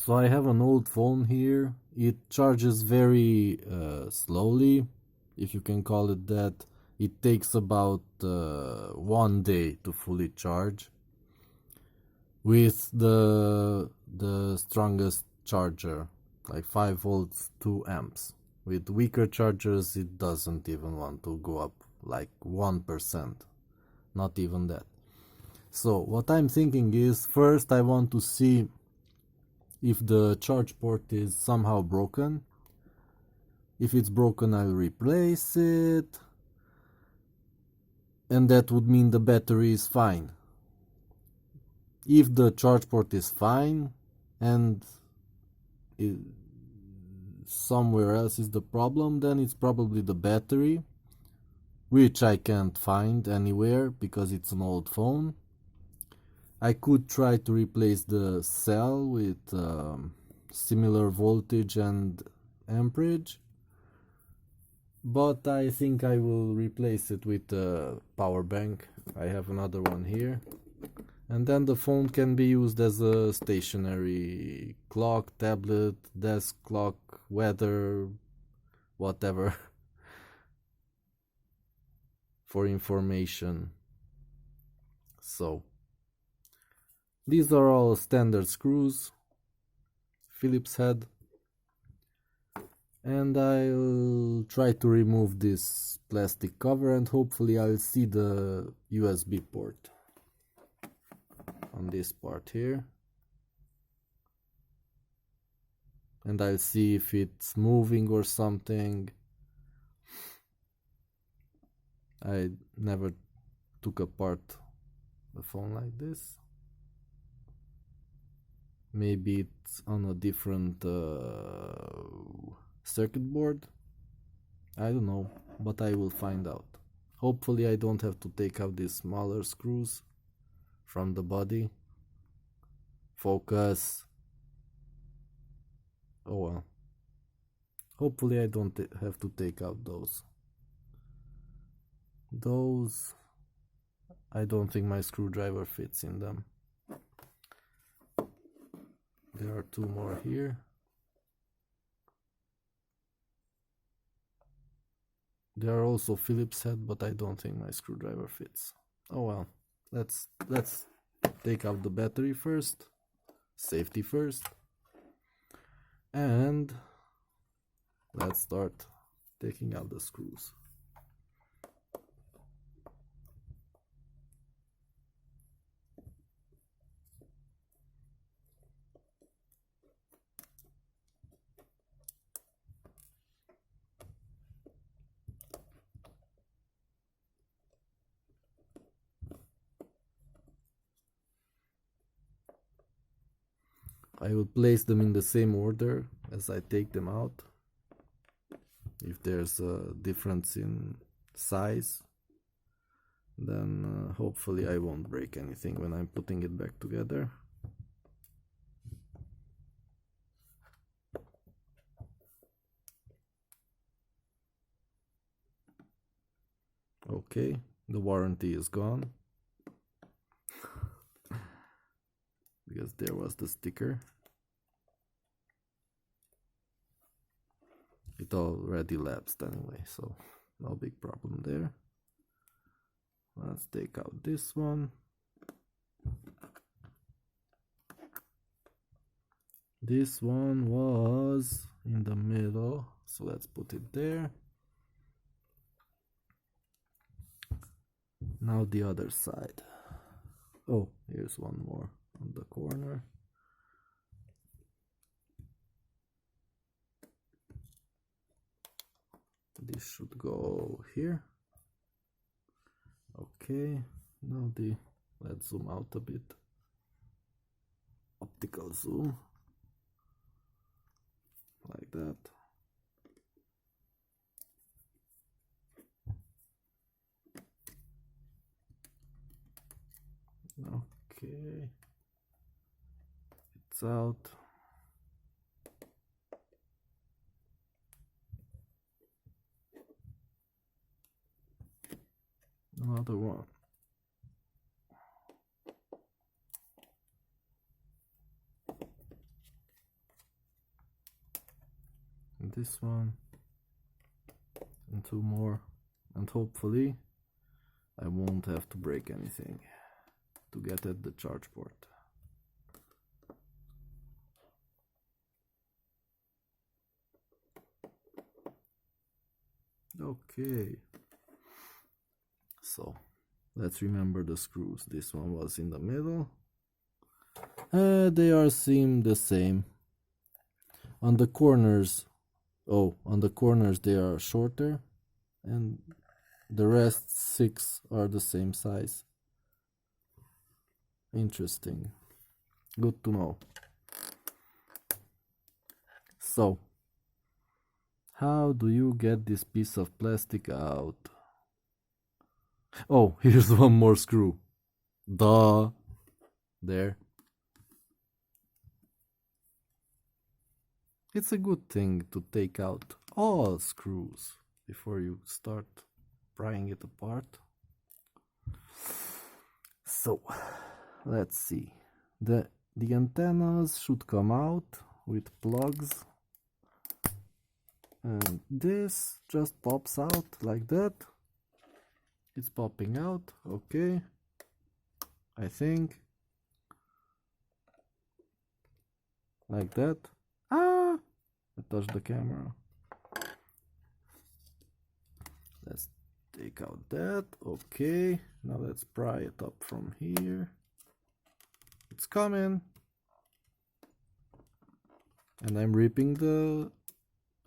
So I have an old phone here. It charges very slowly, if you can call it that. It takes about 1 day to fully charge with the strongest charger, like 5 volts, 2 amps. With weaker chargers, it doesn't even want to go up like 1%, not even that. So what I'm thinking is, first I want to see if the charge port is somehow broken. If it's broken, I'll replace it, and that would mean the battery is fine. If the charge port is fine and somewhere else is the problem, then it's probably the battery, which I can't find anywhere because it's an old phone. I could try to replace the cell with similar voltage and amperage, but I think I will replace it with a power bank. I have another one here. And then the phone can be used as a stationary clock, tablet, desk clock, weather, whatever, for information. So these are all standard screws, Phillips head, and I'll try to remove this plastic cover and hopefully I'll see the USB port on this part here, and I'll see if it's moving or something. I never took apart the phone like this. Maybe it's on a different circuit board. I don't know, but I will find out. Hopefully I don't have to take out these smaller screws from the body. Focus. Oh well. Hopefully I don't have to take out those. I don't think my screwdriver fits in them. There are 2 more here. There are also Phillips head, but I don't think my screwdriver fits. Oh well. Let's take out the battery first. Safety first. And let's start taking out the screws. I will place them in the same order as I take them out. If there's a difference in size, then hopefully I won't break anything when I'm putting it back together. Okay, the warranty is gone because there was the sticker. It already lapsed anyway, so no big problem there. Let's take out this one. This one was in the middle, so let's put it there. Now the other side. Oh, here's one more on the corner. This should go here. Okay, now let's zoom out a bit. Optical zoom. Like that. Okay, it's out. Another one. this one, and two more, and hopefully I won't have to break anything to get at the charge port. Okay, so let's remember the screws. This one was in the middle. They seem the same. On the corners, on the corners they are shorter, and the rest 6 are the same size. Interesting. Good to know. So, how do you get this piece of plastic out? Oh, here's one more screw. Duh. There. It's a good thing to take out all screws before you start prying it apart. So, let's see. The antennas should come out with plugs. And this just pops out like that. It's popping out, okay. I think. Like that. Ah! I touched the camera. Let's take out that, okay. Now let's pry it up from here. It's coming. And I'm ripping the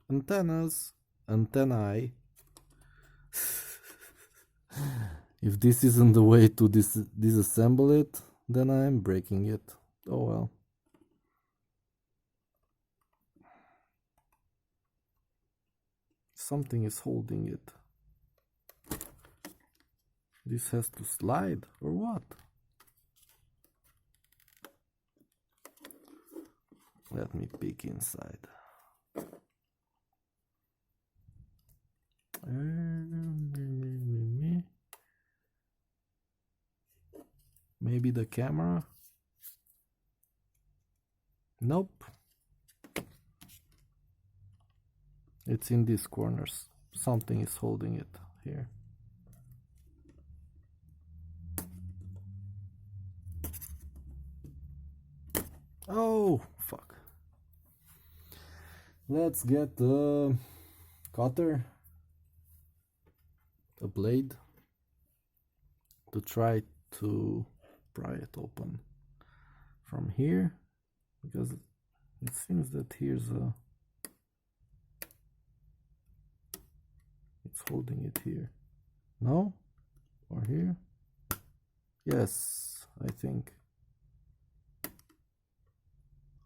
antennae. If this isn't the way to disassemble it, then I'm breaking it. Oh well. Something is holding it. This has to slide, or what? Let me peek inside. Maybe the camera? Nope. It's in these corners. Something is holding it here. Oh, fuck. Let's get the cutter, a blade, to try to pry it open from here, because it seems that here's a... It's holding it here. No? Or here? Yes, I think.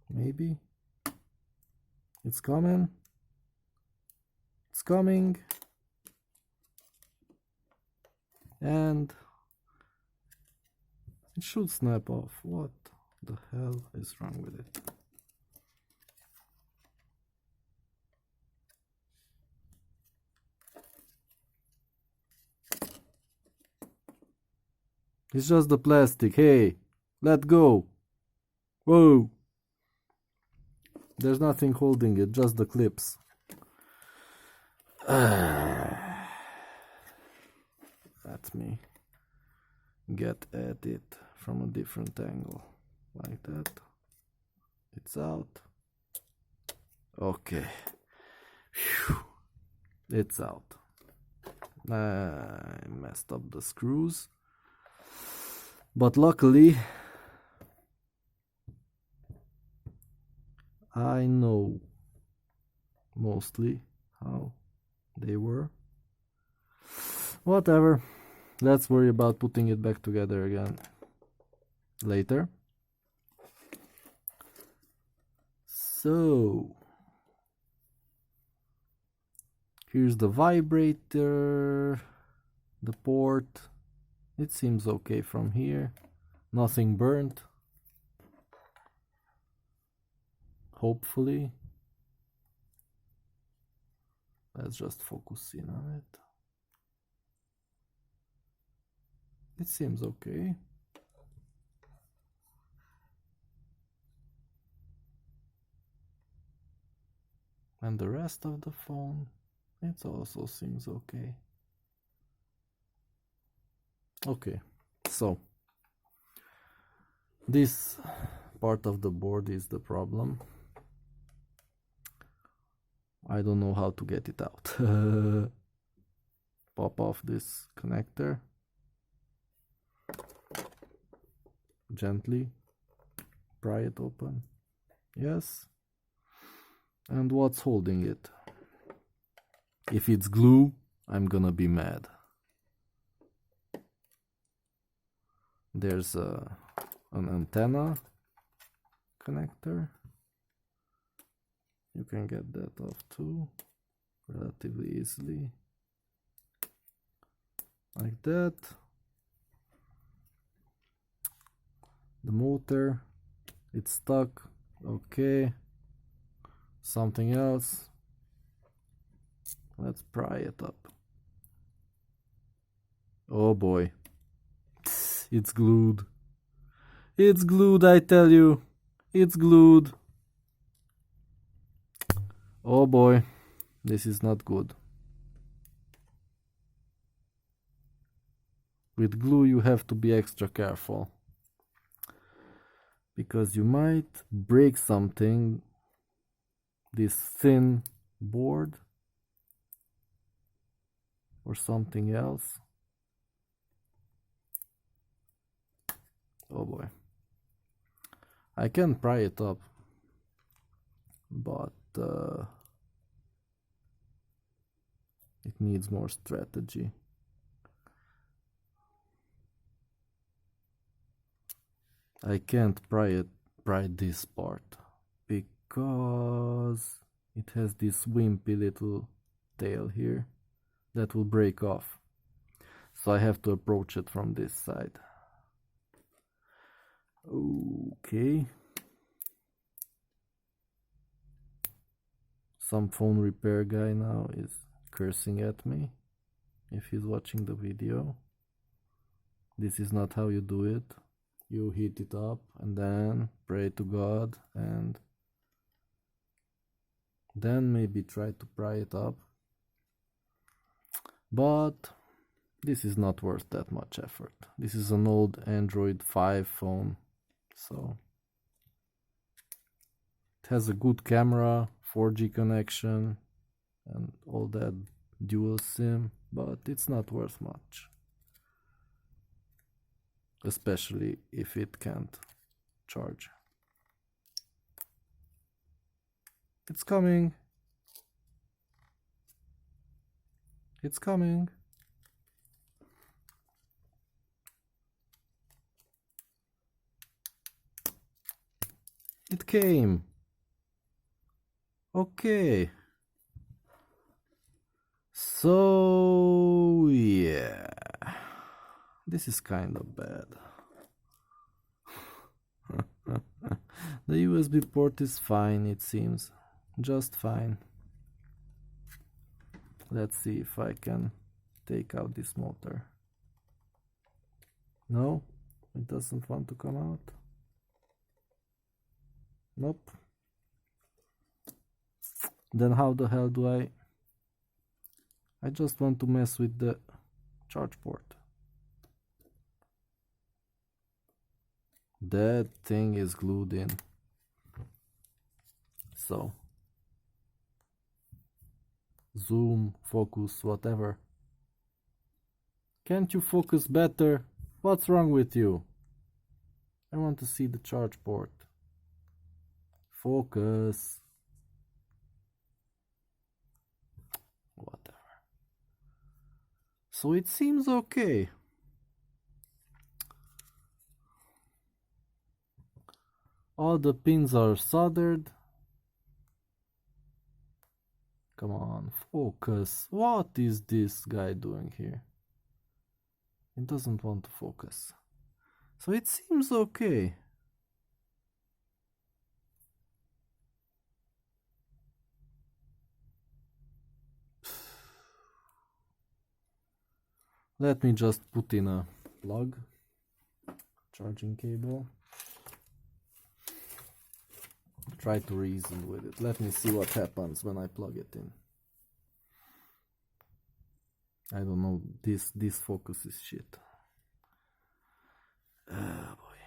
Maybe. It's coming. It's coming. And it should snap off. What the hell is wrong with it? It's just the plastic. Hey, let go. Whoa. There's nothing holding it, just the clips. Let me get at it from a different angle. Like that. It's out. Okay. Whew. It's out. I messed up the screws. But luckily, I know mostly how they were. Whatever. Let's worry about putting it back together again later. So, here's the vibrator, the port. It seems okay from here. Nothing burnt. Hopefully. Let's just focus in on it. It seems okay. And the rest of the phone, it also seems okay. Okay, so this part of the board is the problem. I don't know how to get it out. Pop off this connector gently, pry it open. Yes. And what's holding it? If it's glue, I'm gonna be mad. There's an antenna connector. You can get that off too, relatively easily. Like that. The motor, it's stuck. Okay. Something else. Let's pry it up. Oh boy. It's glued. It's glued, I tell you. It's glued. Oh boy. This is not good. With glue you have to be extra careful, because you might break something. This thin board or something else. Oh boy. I can pry it up, but it needs more strategy. I can't pry this part because it has this wimpy little tail here that will break off. So I have to approach it from this side. Okay. Some phone repair guy now is cursing at me if he's watching the video. This is not how you do it. You heat it up and then pray to God and then maybe try to pry it up. But this is not worth that much effort. This is an old Android 5 phone, so it has a good camera, 4G connection and all that, dual SIM, but it's not worth much. Especially if it can't charge. It's coming. It's coming. It came. Okay. So, yeah. This is kind of bad. The USB port is fine, it seems. Just fine. Let's see if I can take out this motor. No, it doesn't want to come out. Nope. Then how the hell do I just want to mess with the charge port. That thing is glued in. So zoom, focus, whatever. Can't you focus better? What's wrong with you? I want to see the charge port. Focus. Whatever. So it seems okay. All the pins are soldered. Come on, focus. What is this guy doing here? It doesn't want to focus. So it seems okay. Let me just put in a plug, charging cable. try to reason with it. Let me see what happens when I plug it in. I don't know, this focus is shit. Ah, boy.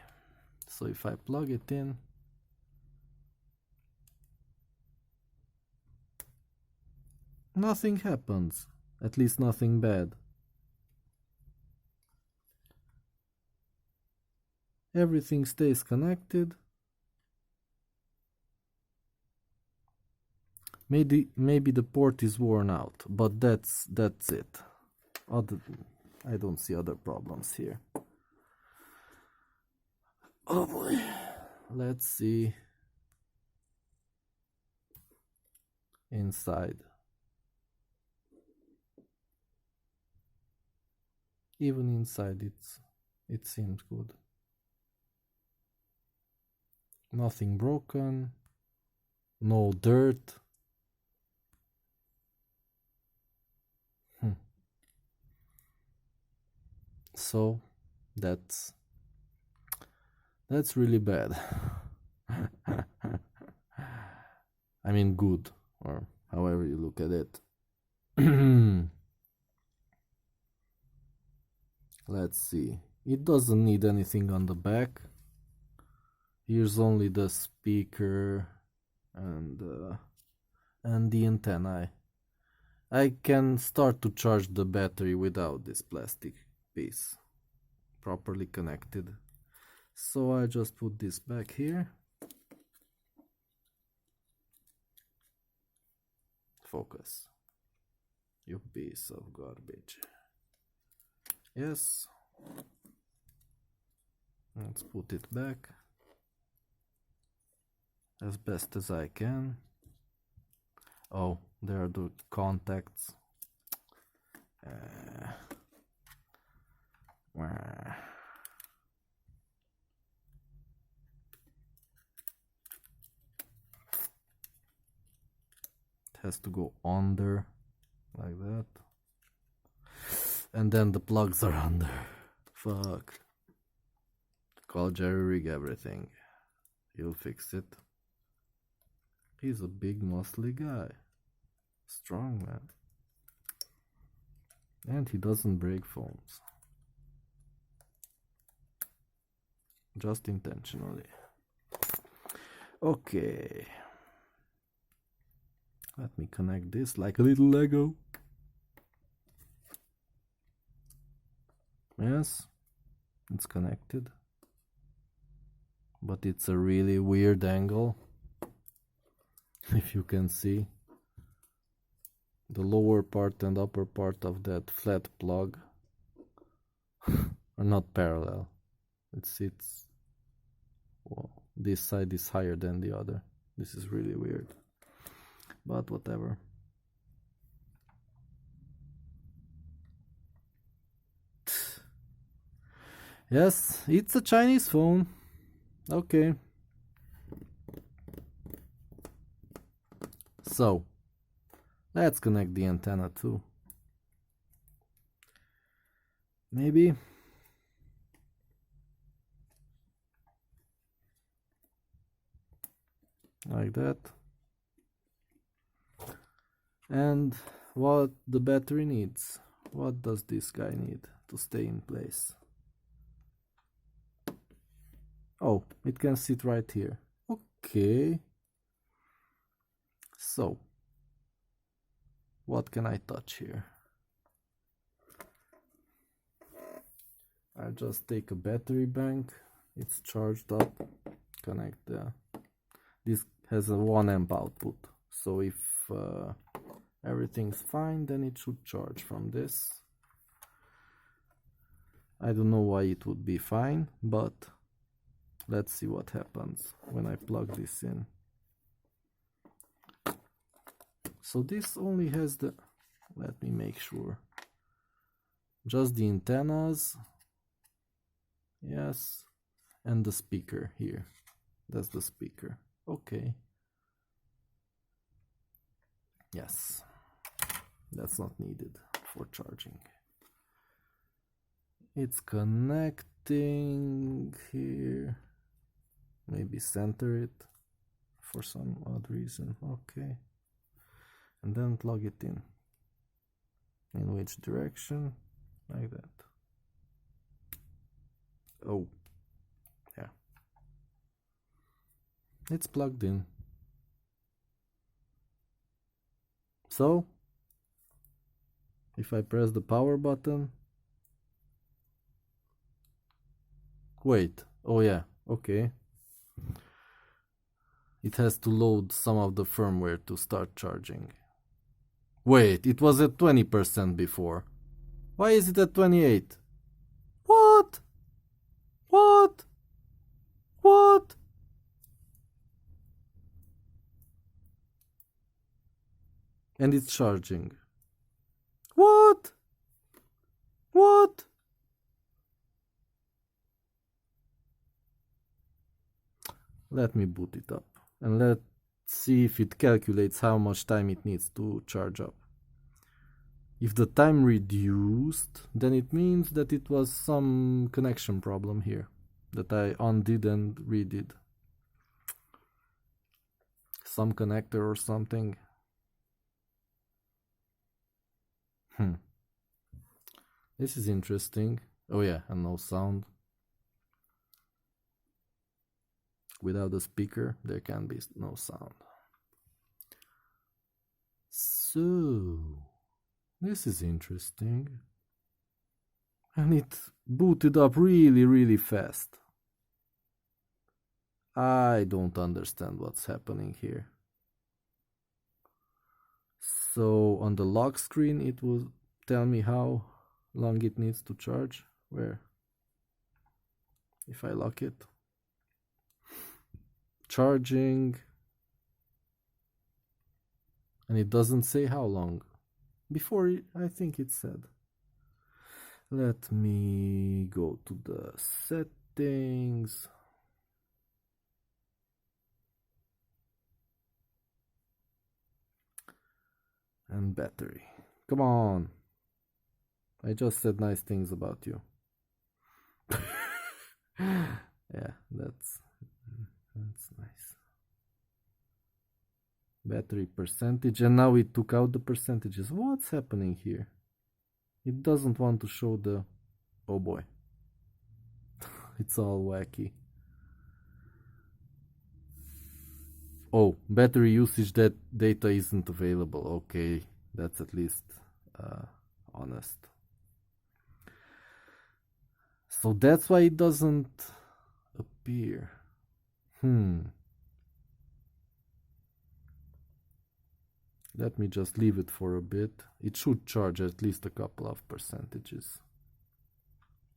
So if I plug it in, nothing happens. At least nothing bad. Everything stays connected. Maybe the port is worn out, but that's it. I don't see other problems here. Oh boy. Let's see inside. Even inside it seems good. Nothing broken. No dirt. So that's really bad. I mean good, or however you look at it. Let's see. It doesn't need anything on the back. Here's only the speaker and the antenna. I can start to charge the battery without this plastic piece properly connected. So I just put this back here. Focus. You piece of garbage. Yes. Let's put it back as best as I can. Oh, there are the contacts. It has to go under like that, and then the plugs are under. Fuck. Call Jerry Rig everything. He'll fix it. He's a big muscly guy. Strong man. And he doesn't break phones. Just intentionally. Okay. Let me connect this like a little Lego. Yes, it's connected. But it's a really weird angle. If you can see. The lower part and upper part of that flat plug are not parallel. It's well, this side is higher than the other. This is really weird. But whatever. Yes, it's a Chinese phone. Okay. So, let's connect the antenna too. Maybe. Like that. And what the battery needs. What does this guy need to stay in place? Oh, it can sit right here. Okay. So, what can I touch here? I'll just take a battery bank. It's charged up. Connect the. This has a 1 amp output. So if everything's fine, then it should charge from this. I don't know why it would be fine, but let's see what happens when I plug this in. So this only has the, let me make sure, just the antennas, yes, and the speaker here. That's the speaker. Okay. Yes, that's not needed for charging. It's connecting here. Maybe center it. for some odd reason. Okay. And then plug it in. In which direction? Like that. Oh. Yeah. It's plugged in. So, if I press the power button, wait, oh yeah, okay. It has to load some of the firmware to start charging. Wait, it was at 20% before. Why is it at 28? What? What? What? And it's charging. What? What? Let me boot it up and let's see if it calculates how much time it needs to charge up. If the time reduced, then it means that it was some connection problem here that I undid and redid. Some connector or something. This is interesting. Oh yeah, and no sound. Without a speaker, there can be no sound. So, this is interesting. And it booted up really fast. I don't understand what's happening here. So on the lock screen it will tell me how long it needs to charge. Where? If I lock it. Charging. And it doesn't say how long. Before I think it said. Let me go to the settings. And battery. Come on. I just said nice things about you. Yeah, that's nice. Battery percentage, and now it took out the percentages. What's happening here? It doesn't want to show the... Oh boy. It's all wacky. Oh, battery usage that data isn't available. Okay, that's at least honest. So that's why it doesn't appear. Let me just leave it for a bit. It should charge at least a couple of percentages.